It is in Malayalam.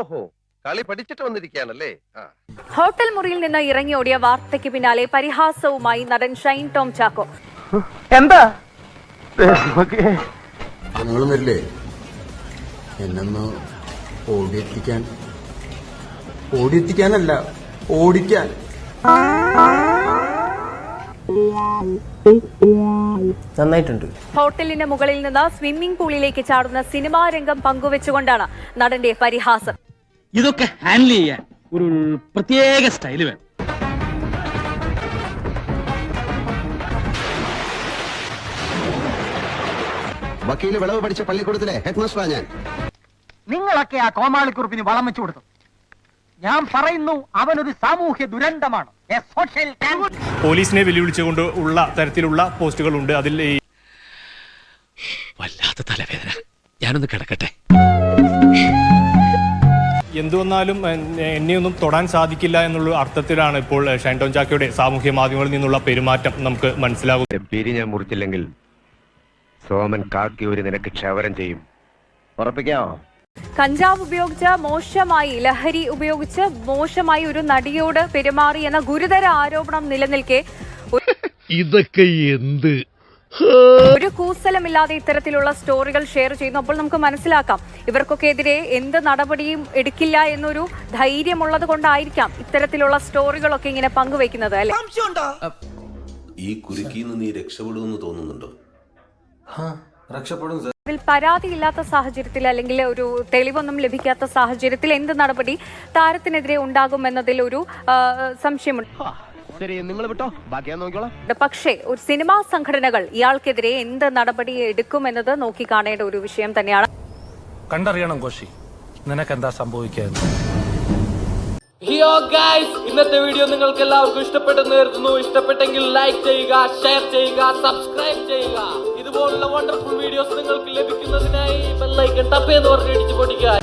ഓഹോ, കളി പഠിച്ചിട്ട് വന്നിരിക്കുകയാണല്ലേ. ഹോട്ടൽ മുറിയിൽ നിന്ന് ഇറങ്ങിയോടിയ വാർത്തയ്ക്ക് പിന്നാലെ പരിഹാസവുമായി നടൻ ഷൈൻ ടോം ചാക്കോ. എന്താ നിങ്ങളും വരില്ലേ എന്നൊന്ന് ഓടിയെത്തിക്കാനല്ല ഓടിക്കാൻ. നന്നായിട്ടുണ്ട്. ഹോട്ടലിന് മുകളിൽ നിന്ന് സ്വിമ്മിംഗ് പൂളിലേക്ക് ചാടുന്ന സിനിമാ രംഗം പങ്കുവെച്ചുകൊണ്ടാണ് നടന്റെ പരിഹാസം. ഇതൊക്കെ ഹാൻഡിൽ ചെയ്യാൻ ഒരു പ്രത്യേക സ്റ്റൈല് വേണം. വക്കീല് വിളവ് പഠിച്ച പള്ളിക്കൂടത്തിലെ ഹെഡ് മാസ്റ്ററാ ഞാൻ. നിങ്ങളൊക്കെ ആ കോമാളിക്കുറിപ്പിന് വളം വെച്ചു കൊടുത്തു. ഞാൻ പറയുന്നു, അവനൊരു സാമൂഹ്യ ദുരന്തമാണ്. പോലീസിനെ വെല്ലുവിളിച്ചുകൊണ്ട് ഉള്ള തരത്തിലുള്ള പോസ്റ്റുകളുണ്ട്. അതിൽ വല്ലാത്ത തലവേദന, ഞാനൊന്ന് കിടക്കട്ടെ. എന്തു വന്നാലും എന്നെയൊന്നും തൊടാൻ സാധിക്കില്ല എന്നുള്ള അർത്ഥത്തിലാണ് ഇപ്പോൾ ഷൈൻ ടോം ചാക്കോയുടെ സാമൂഹ്യ മാധ്യമങ്ങളിൽ നിന്നുള്ള പെരുമാറ്റം നമുക്ക് മനസ്സിലാകും. പിരി ഞാൻ മുറിച്ചില്ലെങ്കിൽ സോമൻ കാക്കി ഒരു നിനക്ക് ക്ഷവരം ചെയ്യും. ഉറപ്പിക്കാമോ? കഞ്ചാവ് ഉപയോഗിച്ച് മോശമായി, ലഹരി ഉപയോഗിച്ച് മോശമായി ഒരു നടിയോട് പെരുമാറി എന്ന ഗുരുതര ആരോപണം നിലനിൽക്കെ ഇതൊക്കെ എന്ത് ഒരു കൂസലമില്ലാതെ ഇത്തരത്തിലുള്ള സ്റ്റോറികൾ ഷെയർ ചെയ്യുന്നു. അപ്പോൾ നമുക്ക് മനസ്സിലാക്കാം, ഇവർക്കൊക്കെ എതിരെ എന്ത് നടപടിയും എടുക്കില്ല എന്നൊരു ധൈര്യമുള്ളത് കൊണ്ടായിരിക്കാം ഇത്തരത്തിലുള്ള സ്റ്റോറികളൊക്കെ ഇങ്ങനെ പങ്കുവെക്കുന്നത്, അല്ലെ? ഈ കുരുക്കിന്ന് നീ രക്ഷപ്പെടുമെന്ന് തോന്നുന്നുണ്ടോ? അതിൽ പരാതിയില്ലാത്ത സാഹചര്യത്തിൽ അല്ലെങ്കിൽ ഒരു തെളിവൊന്നും ലഭിക്കാത്ത സാഹചര്യത്തിൽ എന്ത് നടപടി താരത്തിനെതിരെ ഉണ്ടാകുമെന്നതിൽ ഒരു സംശയമുണ്ട്. പക്ഷേ ഒരു സിനിമാ സംഘടനകൾ ഇയാൾക്കെതിരെ എന്ത് നടപടി എടുക്കുമെന്നത് നോക്കിക്കാണേണ്ട ഒരു വിഷയം തന്നെയാണ്. കണ്ടറിയണം കോശി, നിനക്കെന്താ സംഭവിക്കാന്ന്. ഇന്നത്തെ വീഡിയോ നിങ്ങൾക്ക് എല്ലാവർക്കും ഇഷ്ടപ്പെട്ടെന്ന് കരുതുന്നു. ഇഷ്ടപ്പെട്ടെങ്കിൽ ലൈക്ക് ചെയ്യുക, ഷെയർ ചെയ്യുക, സബ്സ്ക്രൈബ് ചെയ്യുക. ഇതുപോലുള്ള വണ്ടർഫുൾ വീഡിയോസ് നിങ്ങൾക്ക് ലഭിക്കുന്നതിനായി ബെൽ ഐക്കൺ ടപ്പ് എന്ന് പറഞ്ഞ് ഇടിച്ചു പൊടിക്കുക.